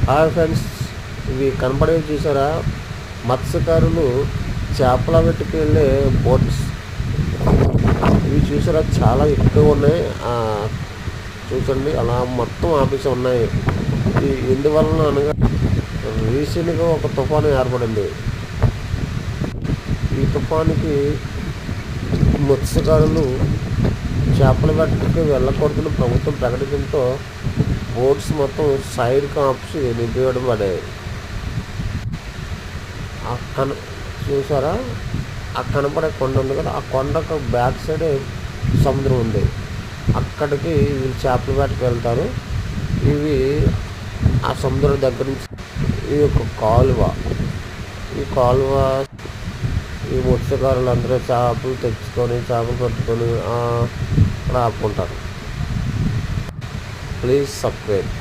Hi friends, ఇవి కనపడేవి చూసారా? మత్స్యకారులు చేపల వేటకి వెళ్ళే బోట్స్. ఇవి చూసారా, చాలా ఎక్కువ ఉన్నాయి. చూసండి, అలా మొత్తం ఆఫీస్ ఉన్నాయి. ఇది ఎందువలన అనగా రీసెంట్గా ఒక తుఫాను ఏర్పడింది. ఈ తుఫానికి మత్స్యకారులు చేపల వేటకి వెళ్ళకూడదని ప్రభుత్వం ప్రకటించడంతో బోట్స్ మొత్తం సైడ్కి ఆప్సి నిలిపివేయడం పడాయి. చూసారా, ఆ కనపడే కొండ ఉంది కదా, ఆ కొండకు బ్యాక్ సైడే సముద్రం ఉంది. అక్కడికి వీళ్ళు చేపల వేటకి వెళ్తారు. ఇవి ఆ సముద్రం దగ్గర నుంచి ఈ యొక్క కాలువ, ఈ కాలువ ఈ మత్స్యకారులు అందరూ చేపలు తెచ్చుకొని చేపలు పట్టుకొని అక్కడ ఆపుకుంటారు. Please subscribe.